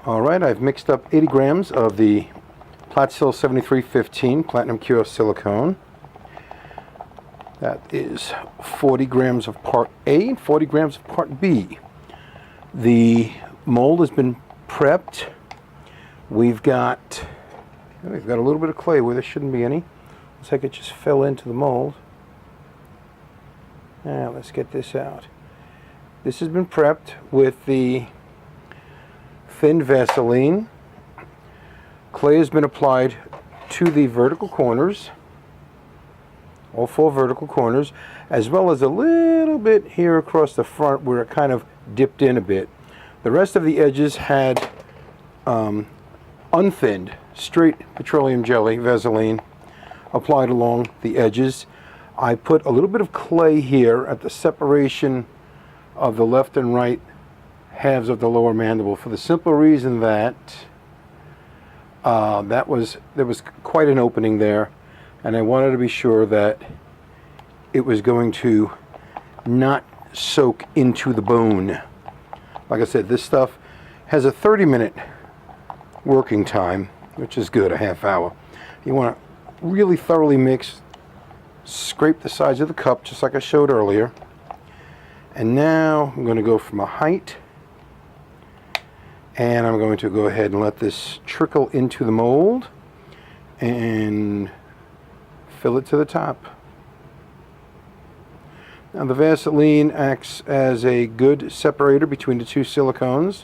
Alright, I've mixed up 80 grams of the PlatSil 7315 Platinum Cure Silicone. That is 40 grams of part A and 40 grams of part B. The mold has been prepped. We've got a little bit of clay where there shouldn't be any. Looks like it just fell into the mold. Now let's get this out. This has been prepped with the thin Vaseline. Clay has been applied to the vertical corners, all 4 vertical corners, as well as a little bit here across the front where it kind of dipped in a bit. The rest of the edges had unthinned, straight petroleum jelly, Vaseline, applied along the edges. I put a little bit of clay here at the separation of the left and right halves of the lower mandible for the simple reason that there was quite an opening there, and I wanted to be sure that it was going to not soak into the bone. Like I said, this stuff has a 30-minute working time, which is good, a half hour. You want to really thoroughly mix, scrape the sides of the cup just like I showed earlier. And now I'm going to go from a height, and I'm going to go ahead and let this trickle into the mold and fill it to the top. Now the Vaseline acts as a good separator between the 2 silicones.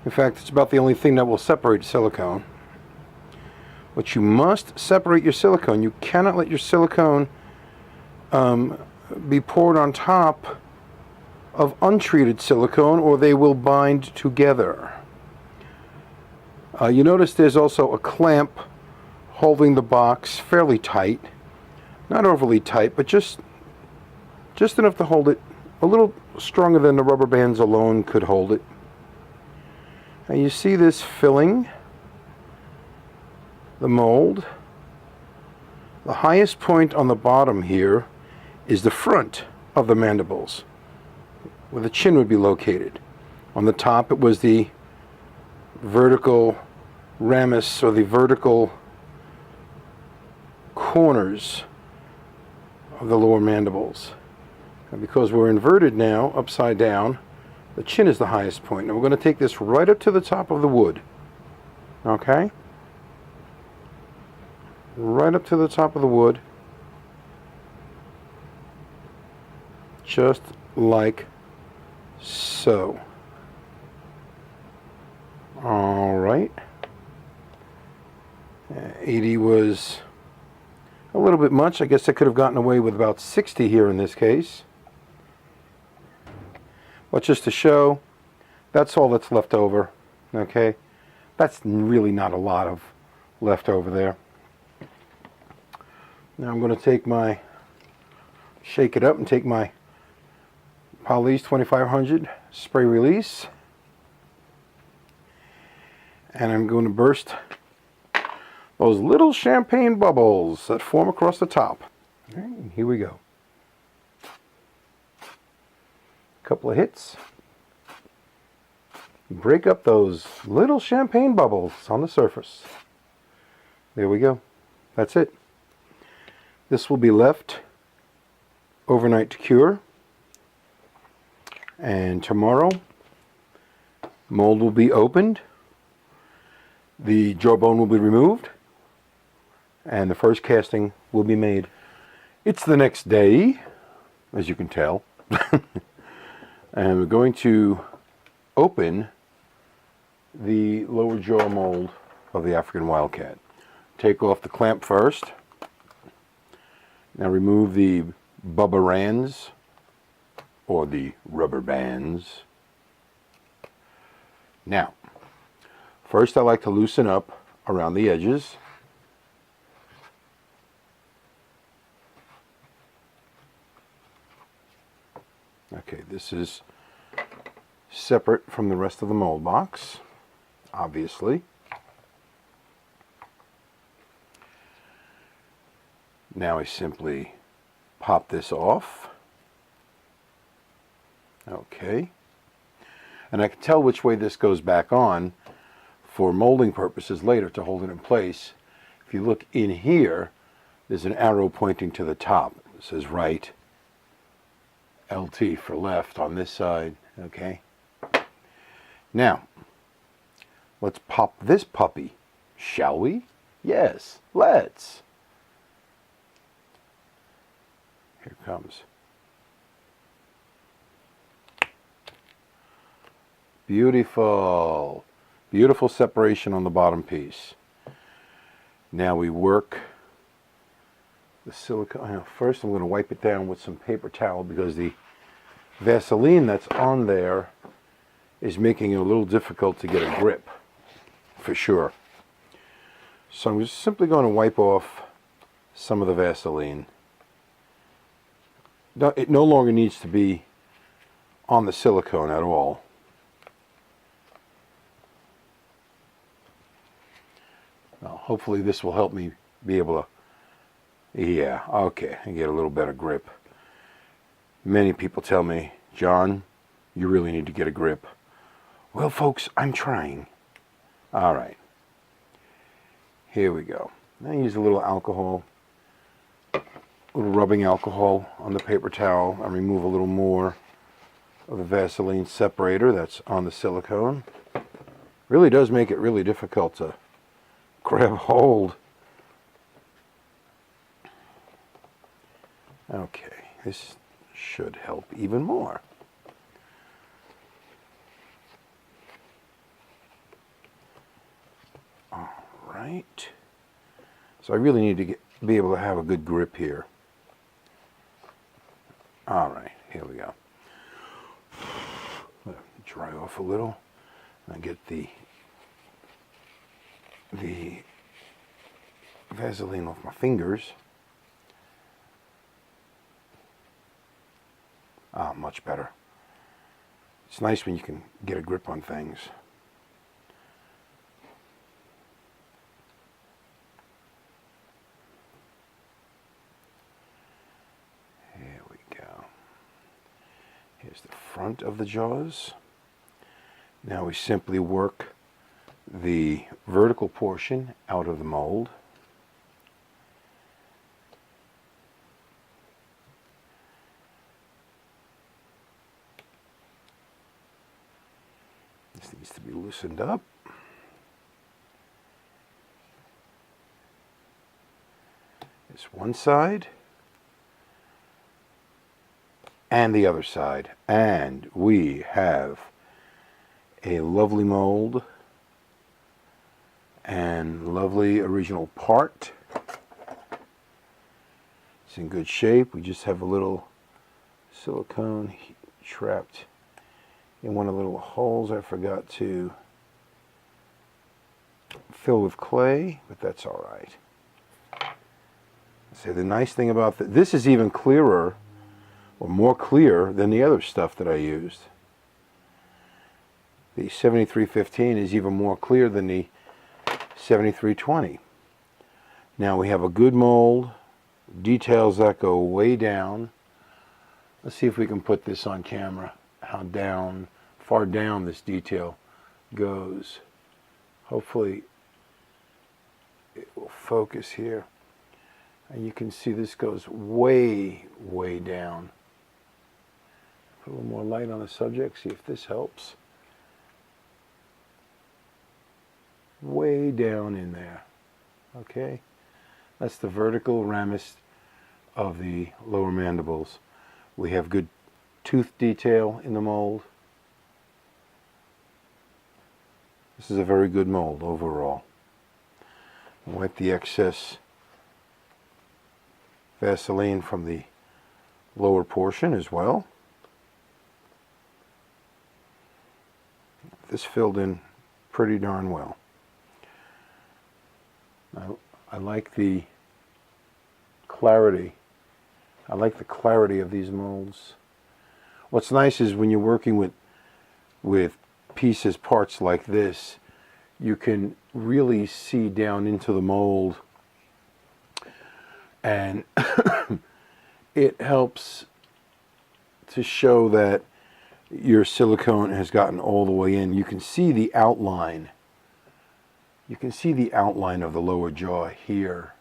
In fact, it's about the only thing that will separate silicone. But you must separate your silicone. You cannot let your silicone be poured on top of untreated silicone, or they will bind together. You notice there's also a clamp holding the box fairly tight. Not overly tight, but just enough to hold it, a little stronger than the rubber bands alone could hold it. Now you see this filling the mold. The highest point on the bottom here is the front of the mandibles, where the chin would be located. On the top it was the vertical ramus, or the vertical corners of the lower mandibles. And because we're inverted now, upside down, the chin is the highest point. Now we're going to take this right up to the top of the wood. Okay? Right up to the top of the wood. Just like so. Alright. 80 was a little bit much. I guess I could have gotten away with about 60 here in this case. But just to show, that's all that's left over. Okay? That's really not a lot of left over there. Now I'm going to shake it up and take my Pol-Ease 2500 spray release, and I'm going to burst those little champagne bubbles that form across the top. All right, here we go. Couple of hits. Break up those little champagne bubbles on the surface. There we go. That's it. This will be left overnight to cure, and tomorrow mold will be opened, the jawbone will be removed, and the first casting will be made. It's the next day, as you can tell, and we're going to open the lower jaw mold of the African Wildcat. Take off the clamp first. Now remove the bubberans, or the rubber bands. Now, first I like to loosen up around the edges. Okay, this is separate from the rest of the mold box, obviously. Now I simply pop this off. Okay. And I can tell which way this goes back on for molding purposes later to hold it in place. If you look in here, there's an arrow pointing to the top. It says right, LT for left on this side, okay? Now, let's pop this puppy, shall we? Yes, let's. Here it comes. Beautiful. Beautiful separation on the bottom piece. Now we work the silicone. First I'm going to wipe it down with some paper towel because the Vaseline that's on there is making it a little difficult to get a grip, for sure. So I'm just simply going to wipe off some of the Vaseline. It no longer needs to be on the silicone at all. Well, hopefully this will help me be able to, yeah, okay, and get a little better grip. Many people tell me, John, you really need to get a grip. Well, folks, I'm trying. All right. Here we go. Now use a little alcohol, a little rubbing alcohol on the paper towel, and remove a little more of the Vaseline separator that's on the silicone. Really does make it really difficult to grab hold. Okay, this should help even more. All right. So I really need to be able to have a good grip here. All right, here we go. Dry off a little and get the Vaseline off my fingers. Ah, much better. It's nice when you can get a grip on things. Here we go. Here's the front of the jaws. Now we simply work the vertical portion out of the mold. This needs to be loosened up. It's one side and the other side, and we have a lovely mold and lovely original part. It's in good shape. We just have a little silicone trapped in one of the little holes I forgot to fill with clay, but that's all right. So the nice thing about this is even clearer, or more clear than the other stuff that I used. The 7315 is even more clear than the 7320. Now we have a good mold, details that go way down. Let's see if we can put this on camera, how far down this detail goes. Hopefully it will focus here. And you can see this goes way, way down. Put a little more light on the subject, see if this helps. Way down in there. Okay, that's the vertical ramus of the lower mandibles. We have good tooth detail in the mold. This is a very good mold overall. Wipe the excess Vaseline from the lower portion as well. This filled in pretty darn well. I like the clarity. I like the clarity of these molds. What's nice is when you're working with pieces, parts like this, you can really see down into the mold, and it helps to show that your silicone has gotten all the way in. You can see the outline You can see the outline of the lower jaw here.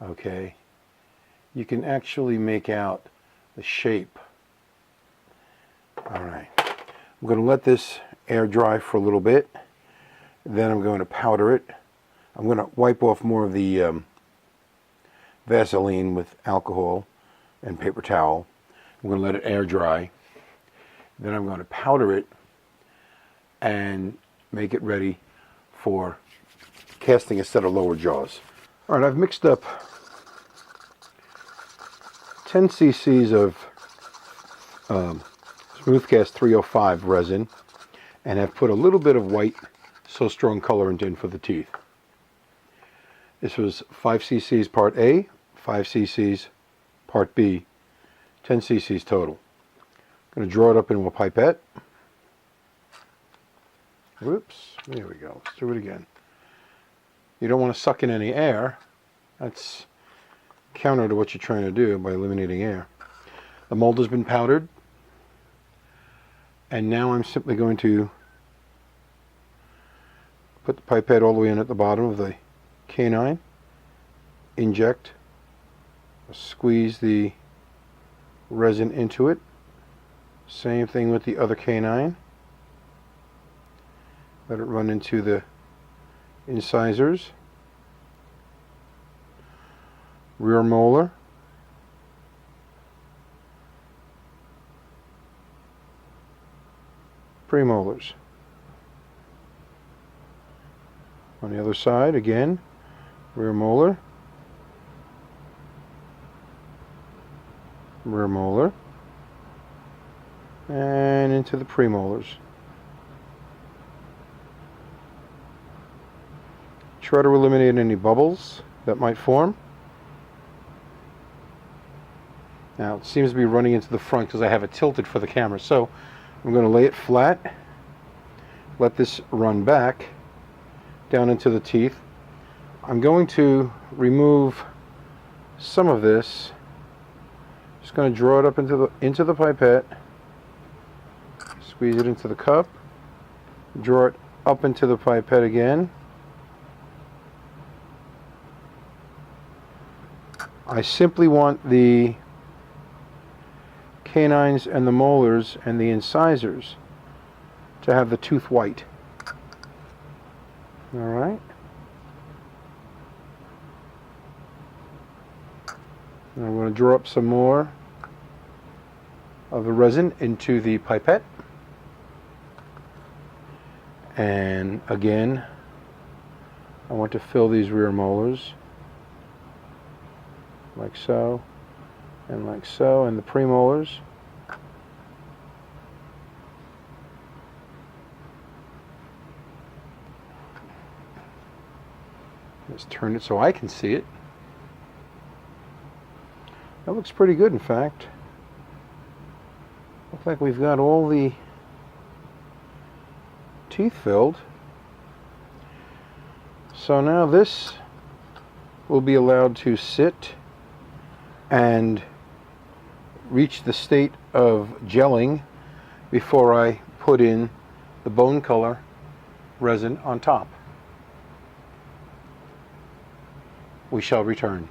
Okay, you can actually make out the shape. All right, I'm going to let this air dry for a little bit. Then I'm going to powder it. I'm going to wipe off more of the Vaseline with alcohol and paper towel. I'm going to let it air dry. Then I'm going to powder it and make it ready for casting a set of lower jaws. All right, I've mixed up 10 cc's of Smoothcast 305 resin and have put a little bit of white So Strong colorant in for the teeth. This was 5 cc's part A, 5 cc's part B, 10 cc's total. I'm going to draw it up into a pipette. Whoops, there we go. Let's do it again. You don't want to suck in any air. That's counter to what you're trying to do by eliminating air. The mold has been powdered. And now I'm simply going to put the pipette all the way in at the bottom of the canine, inject, squeeze the resin into it. Same thing with the other canine. Let it run into the incisors, rear molar, premolars. On the other side, again, rear molar, rear molar, and into the premolars. Try to eliminate any bubbles that might form. Now it seems to be running into the front because I have it tilted for the camera, so I'm going to lay it flat, let this run back down into the teeth. I'm going to remove some of this. Just going to draw it up into the pipette, squeeze it into the cup, draw it up into the pipette again. I simply want the canines and the molars and the incisors to have the tooth white. All right. And I'm going to draw up some more of the resin into the pipette. And again, I want to fill these rear molars like so, and like so, and the premolars. Let's turn it so I can see it. That looks pretty good, in fact. Looks like we've got all the teeth filled. So now this will be allowed to sit and reach the state of gelling before I put in the bone color resin on top. We shall return.